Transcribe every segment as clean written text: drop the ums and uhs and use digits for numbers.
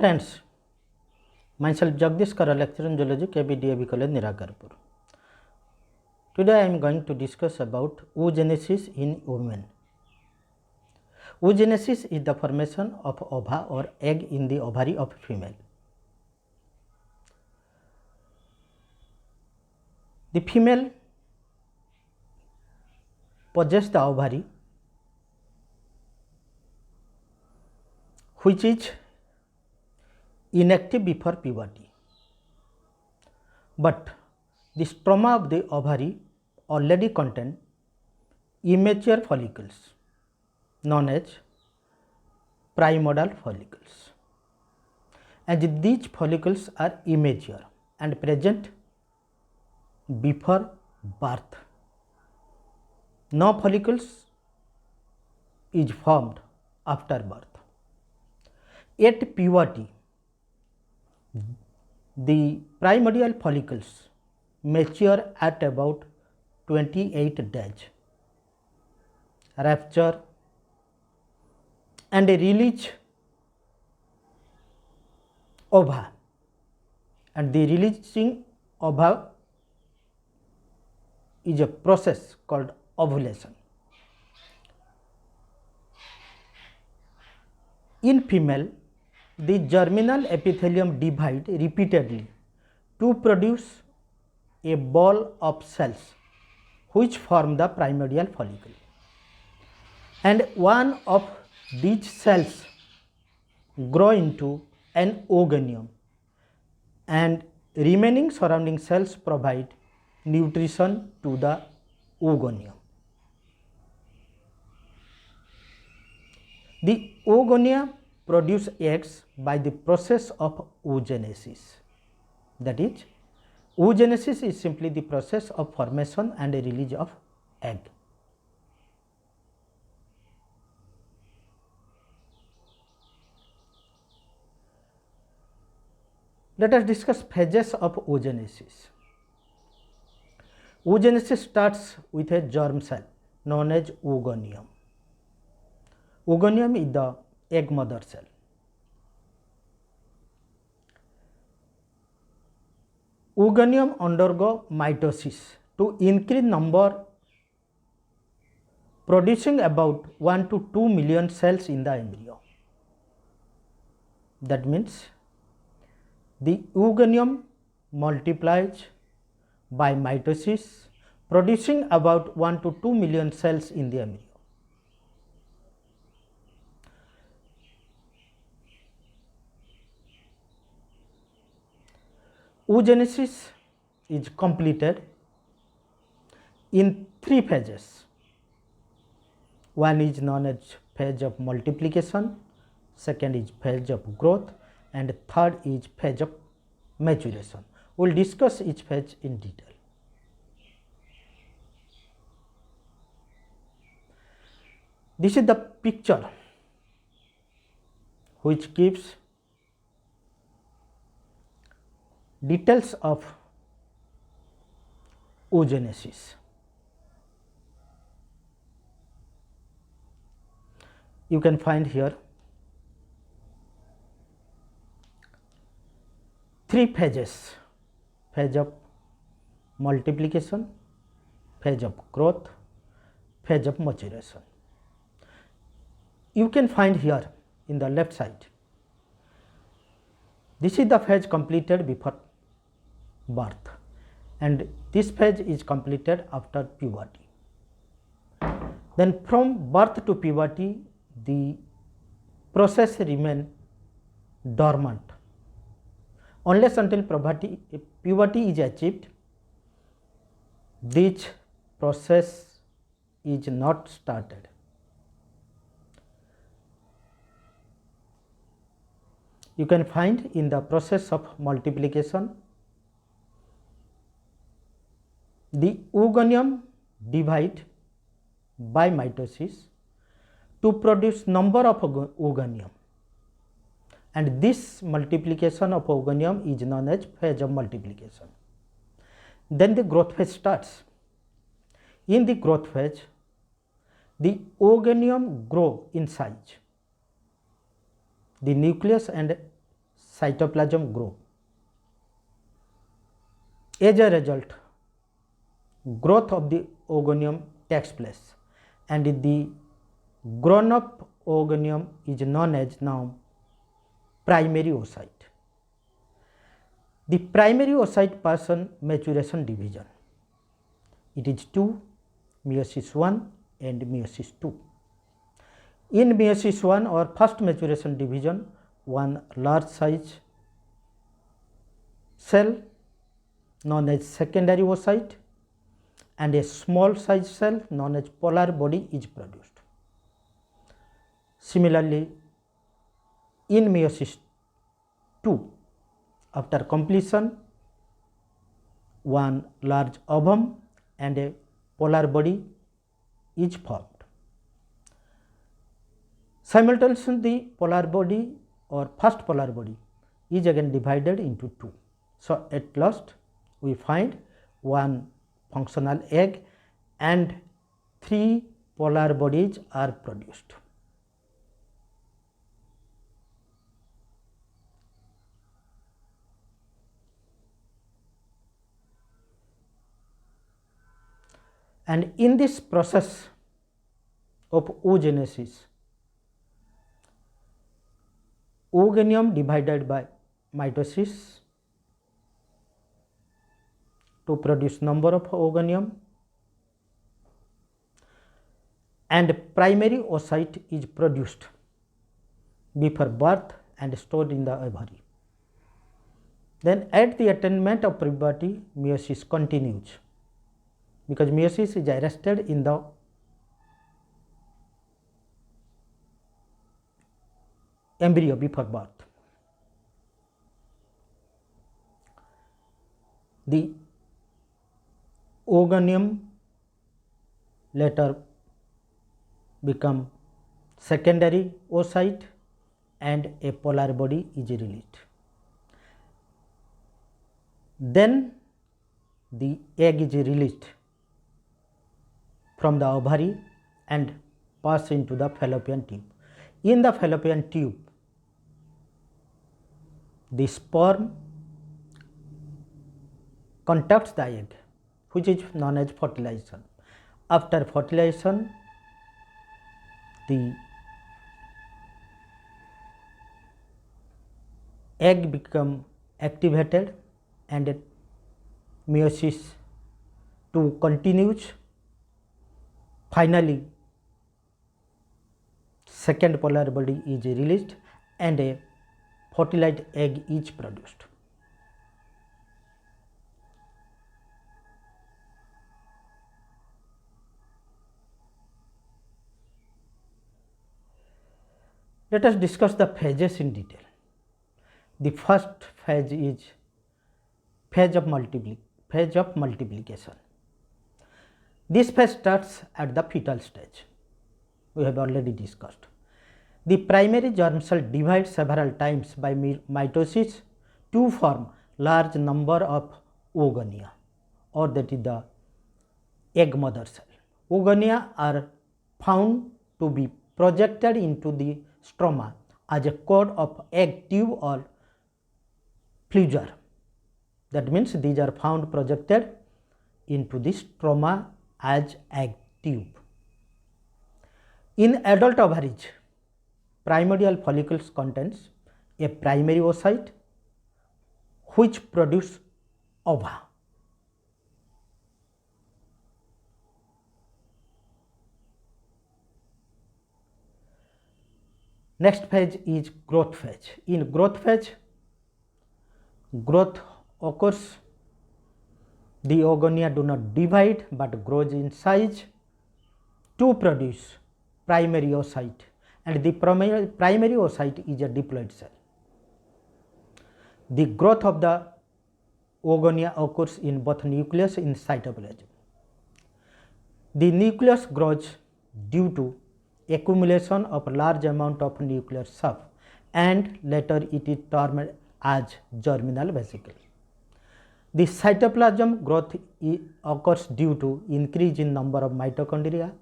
Friends, myself Jagdish Kara, lecturer in zoology, KBDAB College, Nirakarpur. Today I am going to discuss about oogenesis in women. Oogenesis is the formation of ova or egg in the ovary of female. The female possesses the ovary which is inactive before puberty, but the stroma of the ovary already contain immature follicles known as primordial follicles, and these follicles are immature and present before birth. No follicles is formed after birth. At puberty, the primordial follicles mature at about 28 days, rupture and release ova, and the releasing ova is a process called ovulation. In female, the germinal epithelium divides repeatedly to produce a ball of cells which form the primordial follicle, and one of these cells grow into an oogonium, and remaining surrounding cells provide nutrition to the oogonium. The oogonia produce eggs by the process of oogenesis. That is, oogenesis is simply the process of formation and release of egg. Let us discuss phases of oogenesis. Oogenesis starts with a germ cell known as oogonium. Oogonium is the egg mother cell. Oogonium undergo mitosis to increase number, producing about 1 to 2 million cells in the embryo. That means the oogonium multiplies by mitosis, producing about 1 to 2 million cells in the embryo. Oogenesis is completed in 3 phases. One is known as phase of multiplication, second is phase of growth, and third is phase of maturation. We will discuss each phase in detail. This is the picture which gives details of oogenesis. You can find here 3 phases: phase of multiplication, phase of growth, phase of maturation. You can find here in the left side, this is the phase completed before birth, and this phase is completed after puberty. Then from birth to puberty, the process remains dormant unless until puberty is achieved. This process is not started. You can find in the process of multiplication, the oogonium divide by mitosis to produce number of oogonium, and this multiplication of oogonium is known as phase of multiplication. Then the growth phase starts. In the growth phase, the oogonium grow in size. The nucleus and cytoplasm grow. As a result, growth of the ooganium takes place, and the grown up ooganium is known as now primary oocyte. The primary oocyte pass on maturation division. It is 2, meiosis 1 and meiosis 2. In meiosis 1 or first maturation division, one large size cell known as secondary oocyte and a small size cell known as polar body is produced. Similarly, in meiosis 2, after completion, one large ovum and a polar body is formed. Simultaneously, the polar body or first polar body is again divided into 2. So, at last we find one functional egg and 3 polar bodies are produced. And in this process of oogenesis, ooganium divided by mitosis to produce number of ooganium, and primary oocyte is produced before birth and stored in the ovary. Then at the attainment of puberty, meiosis continues, because meiosis is arrested in the embryo before birth. The ooganium later become secondary oocyte and a polar body is released. Then the egg is released from the ovary and pass into the fallopian tube. In the fallopian tube, the sperm contacts the egg, which is known as fertilization. After fertilization, the egg become activated and meiosis 2 continues. Finally, second polar body is released and a fertilized egg is produced. Let us discuss the phases in detail. The first phase is phase of multiplication. This phase starts at the fetal stage. We have already discussed. The primary germ cell divides several times by mitosis to form large number of oogonia, or that is the egg mother cell. Oogonia are found to be projected into the stroma as a cord of egg tube or flugure. That means these are found projected into the stroma as egg tube. In adult ovaries, primordial follicles contains a primary oocyte which produce ova. Next phase is growth phase. In growth phase, growth occurs. The oogonia do not divide but grows in size to produce primary oocyte, and the primary oocyte is a diploid cell. The growth of the oogonia occurs in both nucleus and cytoplasm. The nucleus grows due to accumulation of large amount of nuclear stuff, and later it is termed as germinal vesicle. The cytoplasm growth occurs due to increase in number of mitochondria,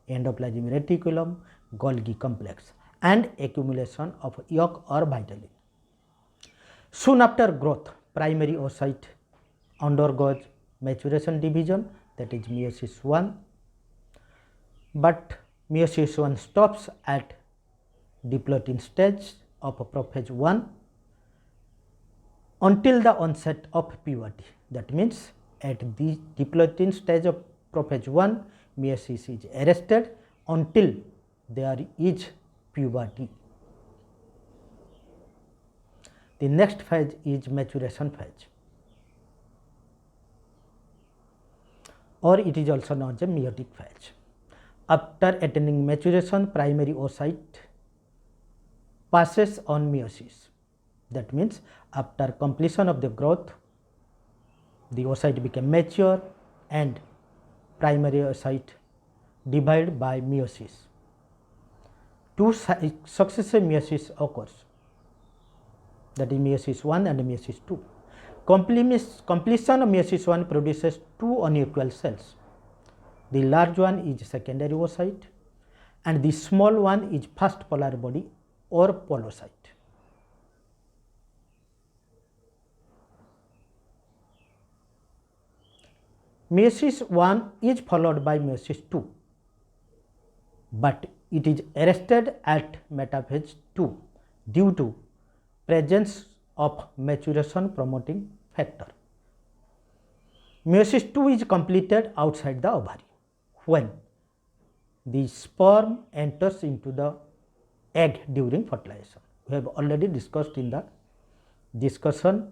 endoplasmic reticulum, Golgi complex, and accumulation of yolk or vitelline. Soon after growth, primary oocyte undergoes maturation division, that is meiosis 1, but meiosis 1 stops at diplotin stage of prophase 1 until the onset of puberty. That means at the diplotin stage of prophase 1, meiosis is arrested until there is puberty. The next phase is maturation phase, or it is also known as a meiotic phase. After attaining maturation, primary oocyte passes on meiosis. That means after completion of the growth, the oocyte became mature and primary oocyte divide by meiosis. Two successive meiosis occurs, that is meiosis 1 and meiosis 2. Completion of meiosis 1 produces two unequal cells. The large one is secondary oocyte and the small one is first polar body or polocyte. Meiosis 1 is followed by meiosis 2, but it is arrested at metaphase 2 due to presence of maturation promoting factor. Meiosis 2 is completed outside the ovary when the sperm enters into the egg during fertilization. We have already discussed in the discussion.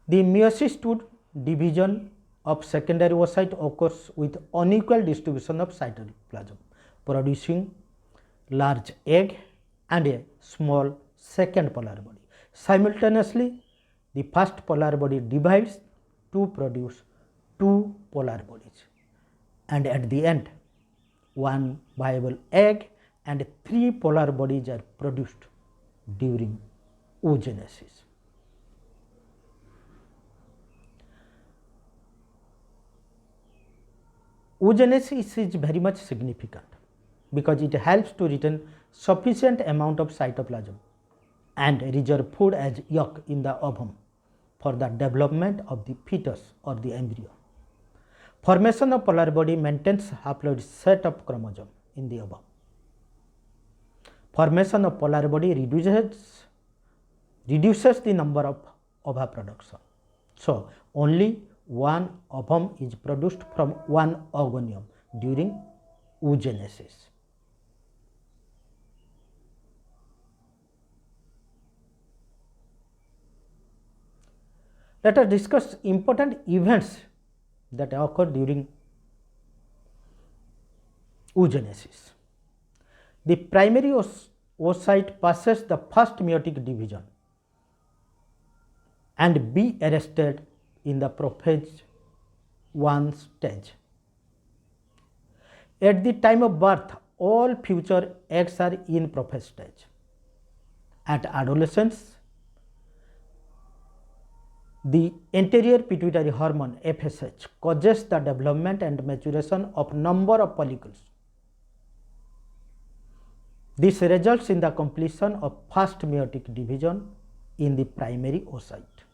The meiosis 2 division of secondary oocyte occurs with unequal distribution of cytoplasm, producing large egg and a small second polar body. Simultaneously, the first polar body divides to produce two polar bodies, and at the end, one viable egg and three polar bodies are produced during oogenesis. Oogenesis is very much significant because it helps to retain sufficient amount of cytoplasm and reserve food as yolk in the ovum for the development of the fetus or the embryo. Formation of polar body maintains haploid set of chromosome in the ovum. Formation of polar body reduces the number of ova production. So, only one ovum is produced from one ogonium during oogenesis. Let us discuss important events that occur during oogenesis. The primary oocyte passes the first meiotic division and be arrested in the prophase 1 stage. At the time of birth, all future eggs are in prophase stage. At adolescence, the anterior pituitary hormone FSH causes the development and maturation of number of follicles. This results in the completion of first meiotic division in the primary oocyte.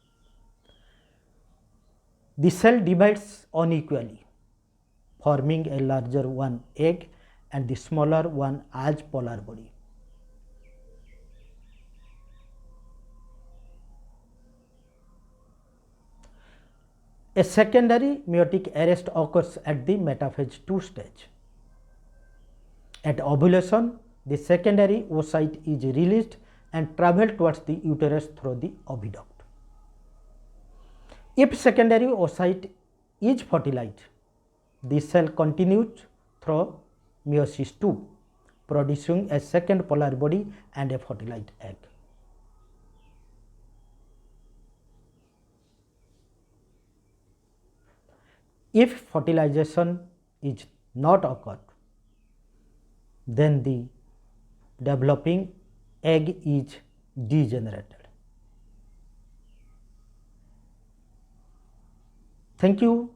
The cell divides unequally, forming a larger one egg and the smaller one as polar body. A secondary meiotic arrest occurs at the metaphase 2 stage. At ovulation, the secondary oocyte is released and travels towards the uterus through the oviduct. If secondary oocyte is fertilized, the cell continues through meiosis 2, producing a second polar body and a fertilized egg. If fertilization is not occurred, then the developing egg is degenerated. Thank you.